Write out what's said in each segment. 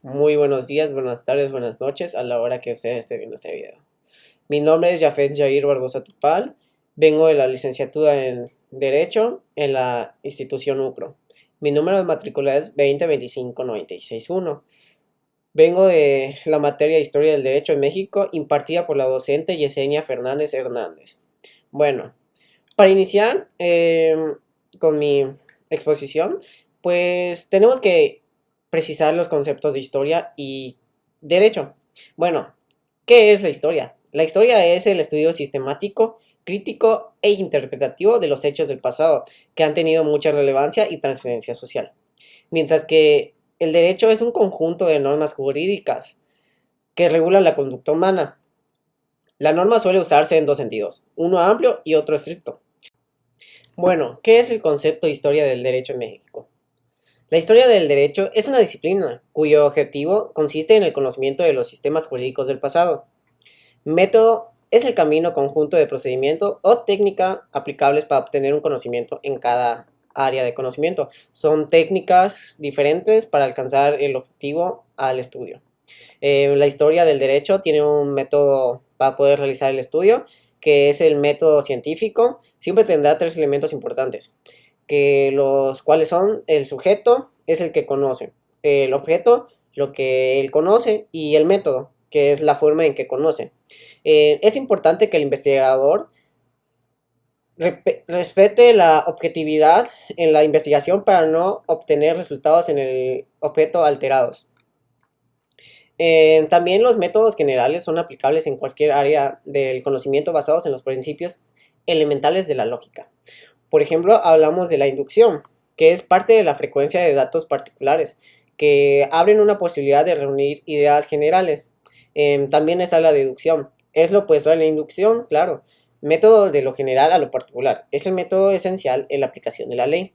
Muy buenos días, buenas tardes, buenas noches a la hora que ustedes estén viendo este video. Mi nombre es Jafet Jair Barbosa Tupal. Vengo de la licenciatura en Derecho en la institución UCRO. Mi número de matrícula es 2025-961. Vengo de la materia de Historia del Derecho en México impartida por la docente Yesenia Fernández Hernández. Bueno, para iniciar con mi exposición, pues tenemos que precisar los conceptos de historia y derecho. Bueno, ¿qué es la historia? La historia es el estudio sistemático, crítico e interpretativo de los hechos del pasado, que han tenido mucha relevancia y trascendencia social. Mientras que el derecho es un conjunto de normas jurídicas que regulan la conducta humana. La norma suele usarse en dos sentidos, uno amplio y otro estricto. Bueno, ¿qué es el concepto de historia del derecho en México? La historia del derecho es una disciplina cuyo objetivo consiste en el conocimiento de los sistemas jurídicos del pasado. Método es el camino conjunto de procedimiento o técnica aplicables para obtener un conocimiento en cada área de conocimiento. Son técnicas diferentes para alcanzar el objetivo al estudio. La historia del derecho tiene un método para poder realizar el estudio, que es el método científico. Siempre tendrá tres elementos importantes, que los cuales son el sujeto, es el que conoce, el objeto, lo que él conoce, y el método, que es la forma en que conoce. Es importante que el investigador respete la objetividad en la investigación para no obtener resultados en el objeto alterados. También los métodos generales son aplicables en cualquier área del conocimiento basados en los principios elementales de la lógica. Por ejemplo, hablamos de la inducción, que es parte de la frecuencia de datos particulares, que abren una posibilidad de reunir ideas generales. También está la deducción. Es lo opuesto a la inducción, claro. Método de lo general a lo particular. Es el método esencial en la aplicación de la ley.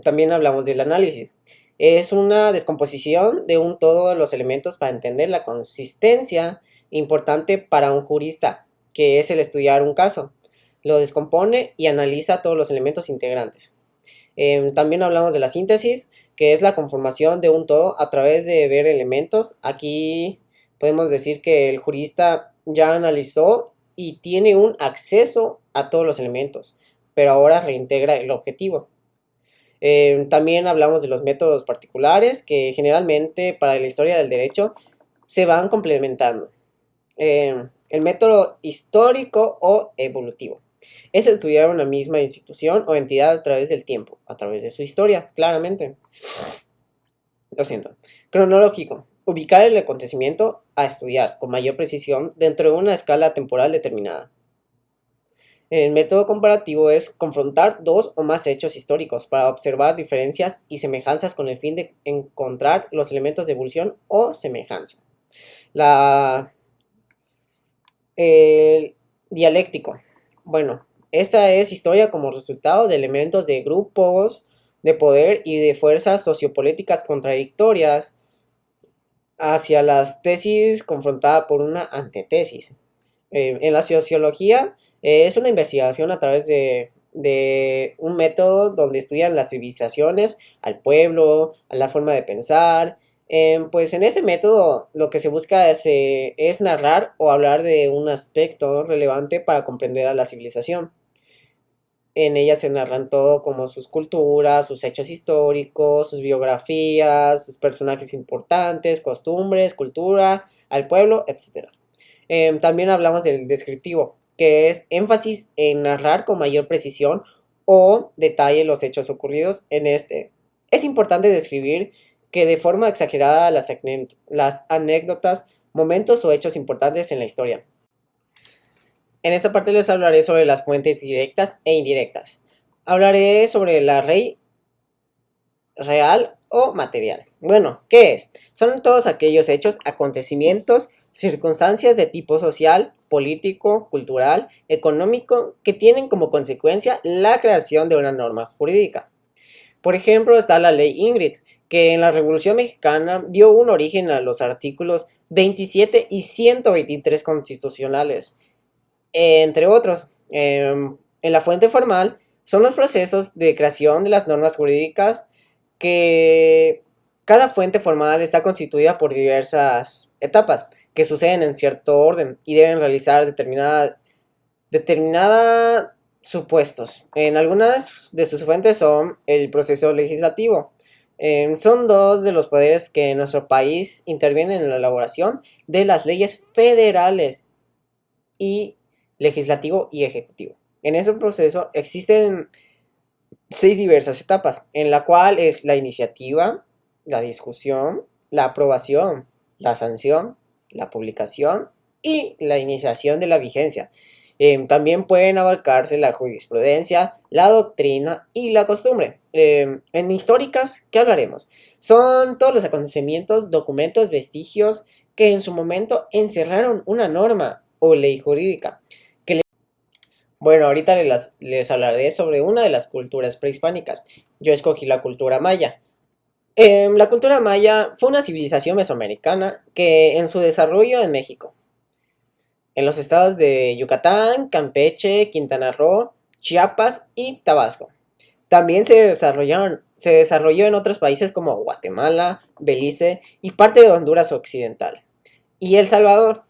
También hablamos del análisis. Es una descomposición de un todo de los elementos para entender la consistencia importante para un jurista, que es el estudiar un caso. Lo descompone y analiza todos los elementos integrantes. También hablamos de la síntesis, que es la conformación de un todo a través de ver elementos. Aquí podemos decir que el jurista ya analizó y tiene un acceso a todos los elementos, pero ahora reintegra el objetivo. También hablamos de los métodos particulares que generalmente para la historia del derecho se van complementando. El método histórico o evolutivo es estudiar una misma institución o entidad a través del tiempo, a través de su historia, claramente. Lo siento. Cronológico. Ubicar el acontecimiento a estudiar con mayor precisión dentro de una escala temporal determinada. El método comparativo es confrontar dos o más hechos históricos para observar diferencias y semejanzas con el fin de encontrar los elementos de evolución o semejanza. El dialéctico. Bueno, esta es historia como resultado de elementos de grupos de poder y de fuerzas sociopolíticas contradictorias hacia las tesis confrontada por una antetesis. En la sociología es una investigación a través de un método donde estudian las civilizaciones, al pueblo, a la forma de pensar. Pues en este método lo que se busca es narrar o hablar de un aspecto relevante para comprender a la civilización. En ella se narran todo como sus culturas, sus hechos históricos, sus biografías, sus personajes importantes, costumbres, cultura, al pueblo, etc. También hablamos del descriptivo, que es énfasis en narrar con mayor precisión o detalle los hechos ocurridos en este. Es importante describir que de forma exagerada las anécdotas, momentos o hechos importantes en la historia. En esta parte les hablaré sobre las fuentes directas e indirectas. Hablaré sobre la ley real o material. Bueno, ¿qué es? Son todos aquellos hechos, acontecimientos, circunstancias de tipo social, político, cultural, económico, que tienen como consecuencia la creación de una norma jurídica. Por ejemplo, está la ley Ingrid, que en la Revolución Mexicana dio un origen a los artículos 27 y 123 constitucionales, entre otros. En la fuente formal son los procesos de creación de las normas jurídicas que Cada fuente formal está constituida por diversas etapas que suceden en cierto orden y deben realizar determinada supuestos. En algunas de sus fuentes son el proceso legislativo. Son dos de los poderes que en nuestro país intervienen en la elaboración de las leyes federales y legislativo y ejecutivo. En ese proceso existen 6 diversas etapas, en la cual es la iniciativa, la discusión, la aprobación, la sanción, la publicación y la iniciación de la vigencia. También pueden abarcarse la jurisprudencia, la doctrina y la costumbre. En históricas, ¿qué hablaremos? Son todos los acontecimientos, documentos, vestigios que en su momento encerraron una norma o ley jurídica. Bueno, ahorita les hablaré sobre una de las culturas prehispánicas. Yo escogí la cultura maya. La cultura maya fue una civilización mesoamericana que en su desarrollo en México, en los estados de Yucatán, Campeche, Quintana Roo, Chiapas y Tabasco. También se desarrolló en otros países como Guatemala, Belice y parte de Honduras Occidental y El Salvador.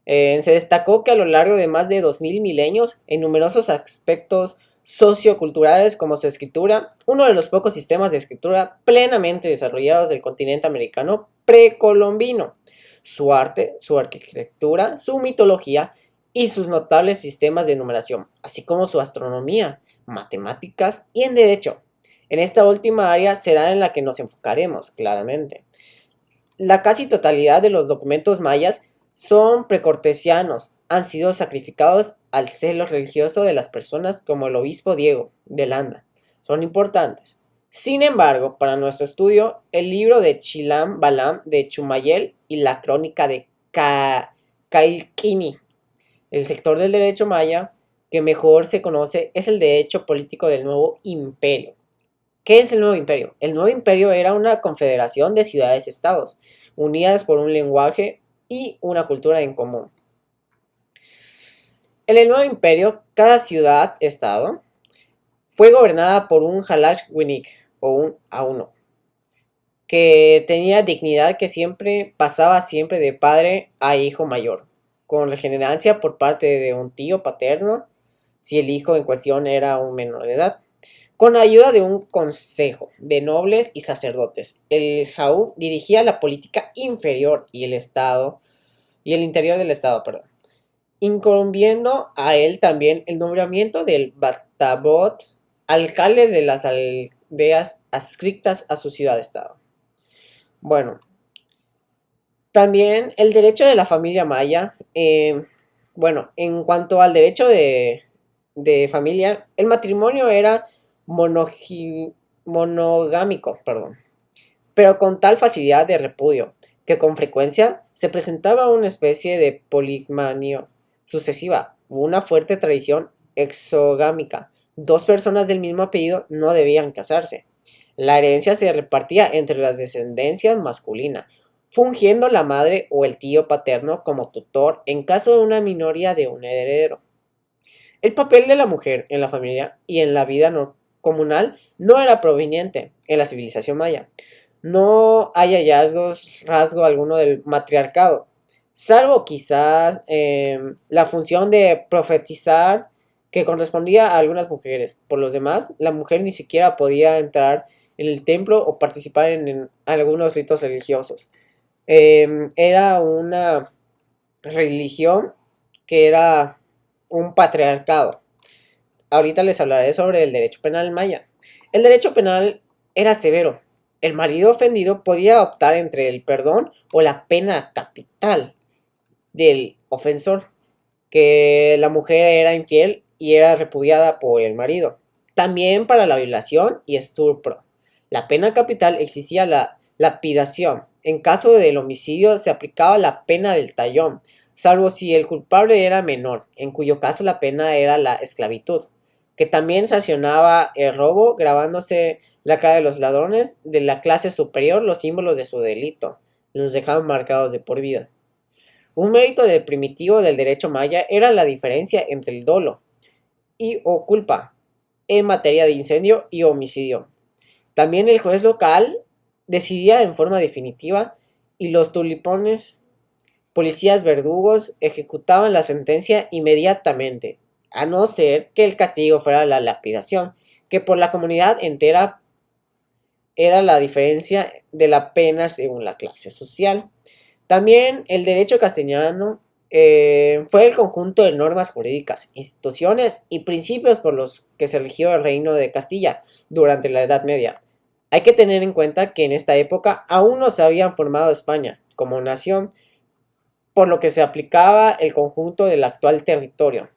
Se destacó que a lo largo de más de 2000 milenios, en numerosos aspectos socioculturales como su escritura, uno de los pocos sistemas de escritura plenamente desarrollados del continente americano precolombino, su arte, su arquitectura, su mitología y sus notables sistemas de numeración, así como su astronomía, matemáticas y en derecho. En esta última área será en la que nos enfocaremos, claramente. La casi totalidad de los documentos mayas son precortesianos, han sido sacrificados al celo religioso de las personas como el obispo Diego de Landa. Son importantes. Sin embargo, para nuestro estudio, el libro de Chilam Balam de Chumayel y la crónica de Cailquini, el sector del derecho maya que mejor se conoce es el derecho político del nuevo imperio. ¿Qué es el nuevo imperio? El nuevo imperio era una confederación de ciudades-estados, unidas por un lenguaje y una cultura en común. En el nuevo imperio, cada ciudad-estado fue gobernada por un Halash-Winik o un Auno, que tenía dignidad que siempre pasaba siempre de padre a hijo mayor, con regenerancia por parte de un tío paterno si el hijo en cuestión era un menor de edad. Con ayuda de un consejo de nobles y sacerdotes, el Jaú dirigía la política inferior y el interior del estado, incumbiendo a él también el nombramiento del Batabot, alcaldes de las aldeas adscritas a su ciudad-estado. Bueno, también el derecho de la familia maya. Bueno, en cuanto al derecho de familia, el matrimonio era monogámico, pero con tal facilidad de repudio, que con frecuencia se presentaba una especie de poligamia sucesiva, una fuerte tradición exogámica. Dos personas del mismo apellido no debían casarse. La herencia se repartía entre las descendencias masculina, fungiendo la madre o el tío paterno como tutor en caso de una minoría de un heredero. El papel de la mujer en la familia y en la vida comunal no era proveniente en la civilización maya. No hay rasgo alguno del matriarcado, salvo quizás la función de profetizar que correspondía a algunas mujeres. Por los demás, la mujer ni siquiera podía entrar en el templo o participar en algunos ritos religiosos. Era una religión que era un patriarcado. Ahorita les hablaré sobre el derecho penal maya. El derecho penal era severo. El marido ofendido podía optar entre el perdón o la pena capital del ofensor, que la mujer era infiel y era repudiada por el marido. También para la violación y estupro. La pena capital existía la lapidación. En caso del homicidio se aplicaba la pena del tallón, salvo si el culpable era menor, en cuyo caso la pena era la esclavitud, que también sancionaba el robo, grabándose la cara de los ladrones de la clase superior los símbolos de su delito, los dejaban marcados de por vida. Un mérito del primitivo del derecho maya era la diferencia entre el dolo y o culpa en materia de incendio y homicidio. También el juez local decidía en forma definitiva y los tulipones, policías verdugos, ejecutaban la sentencia inmediatamente, a no ser que el castigo fuera la lapidación, que por la comunidad entera era la diferencia de la pena según la clase social. También el derecho castellano fue el conjunto de normas jurídicas, instituciones y principios por los que se rigió el reino de Castilla durante la Edad Media. Hay que tener en cuenta que en esta época aún no se habían formado España como nación, por lo que se aplicaba el conjunto del actual territorio.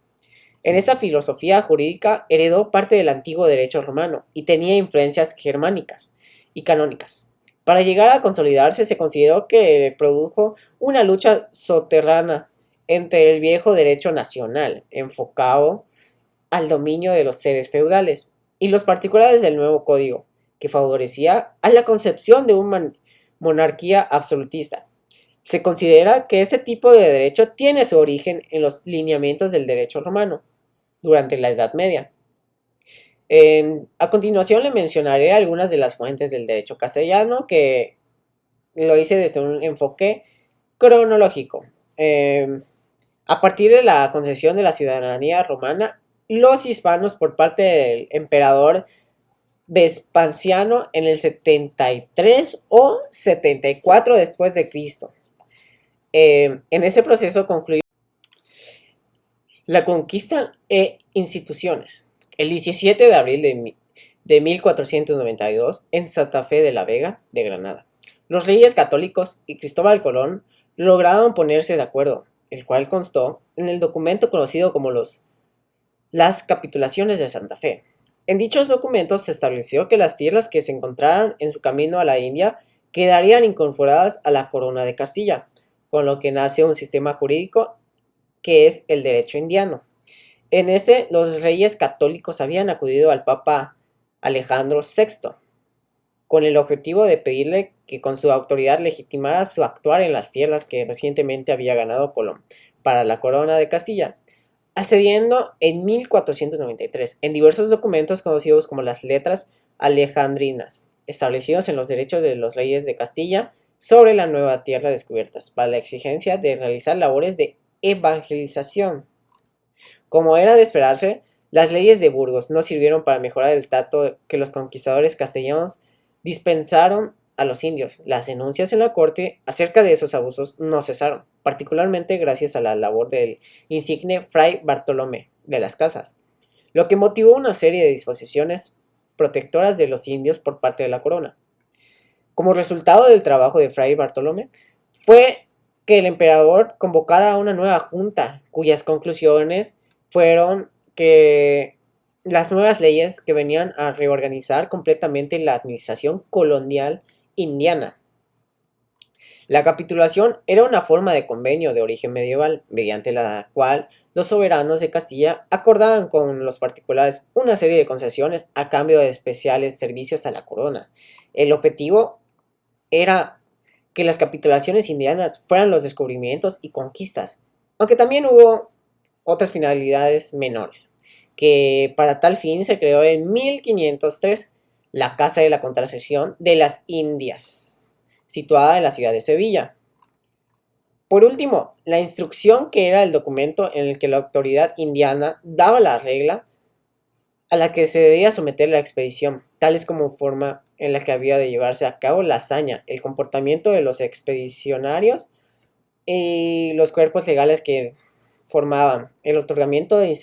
En esta filosofía jurídica heredó parte del antiguo derecho romano y tenía influencias germánicas y canónicas. Para llegar a consolidarse se consideró que produjo una lucha soterrana entre el viejo derecho nacional, enfocado al dominio de los seres feudales, y los particulares del nuevo código, que favorecía a la concepción de una monarquía absolutista. Se considera que este tipo de derecho tiene su origen en los lineamientos del derecho romano durante la Edad Media. A continuación le mencionaré algunas de las fuentes del derecho castellano que lo hice desde un enfoque cronológico. A partir de la concesión de la ciudadanía romana, los hispanos por parte del emperador Vespasiano en el 73 o 74 después de Cristo. En ese proceso concluyó la conquista e instituciones. El 17 de abril de 1492, en Santa Fe de la Vega, de Granada, los reyes católicos y Cristóbal Colón lograron ponerse de acuerdo, el cual constó en el documento conocido como las Capitulaciones de Santa Fe. En dichos documentos se estableció que las tierras que se encontraran en su camino a la India quedarían incorporadas a la corona de Castilla, con lo que nace un sistema jurídico que es el derecho indiano. En este, los reyes católicos habían acudido al Papa Alejandro VI con el objetivo de pedirle que con su autoridad legitimara su actuar en las tierras que recientemente había ganado Colón para la corona de Castilla, accediendo en 1493 en diversos documentos conocidos como las letras alejandrinas, establecidos en los derechos de los reyes de Castilla sobre la nueva tierra descubiertas, para la exigencia de realizar labores de evangelización. Como era de esperarse, las leyes de Burgos no sirvieron para mejorar el trato que los conquistadores castellanos dispensaron a los indios. Las denuncias en la corte acerca de esos abusos no cesaron, particularmente gracias a la labor del insigne Fray Bartolomé de las Casas, lo que motivó una serie de disposiciones protectoras de los indios por parte de la corona. Como resultado del trabajo de Fray Bartolomé, fue que el emperador convocara a una nueva junta, cuyas conclusiones fueron que las nuevas leyes que venían a reorganizar completamente la administración colonial indiana. La capitulación era una forma de convenio de origen medieval, mediante la cual los soberanos de Castilla acordaban con los particulares una serie de concesiones a cambio de especiales servicios a la corona. El objetivo era que las capitulaciones indianas fueran los descubrimientos y conquistas, aunque también hubo otras finalidades menores, que para tal fin se creó en 1503 la Casa de la Contracesión de las Indias, situada en la ciudad de Sevilla. Por último, la instrucción, que era el documento en el que la autoridad indiana daba la regla a la que se debía someter la expedición, tales como forma en la que había de llevarse a cabo la hazaña, el comportamiento de los expedicionarios y los cuerpos legales que formaban. El otorgamiento de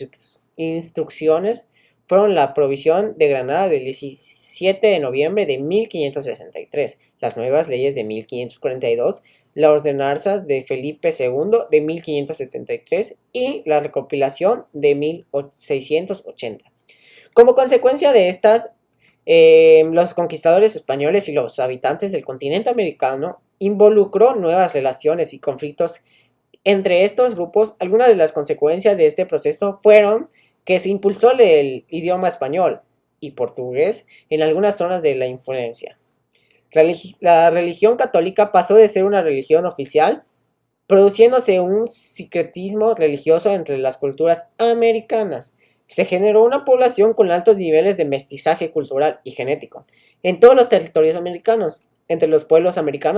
instrucciones fueron la provisión de Granada del 17 de noviembre de 1563, las nuevas leyes de 1542, las ordenanzas de Felipe II de 1573 y la recopilación de 1680. Como consecuencia de estas, los conquistadores españoles y los habitantes del continente americano involucró nuevas relaciones y conflictos entre estos grupos. Algunas de las consecuencias de este proceso fueron que se impulsó el idioma español y portugués en algunas zonas de la influencia. La religión católica pasó de ser una religión oficial, produciéndose un sincretismo religioso entre las culturas americanas. Se generó una población con altos niveles de mestizaje cultural y genético en todos los territorios americanos. entre los pueblos americanos.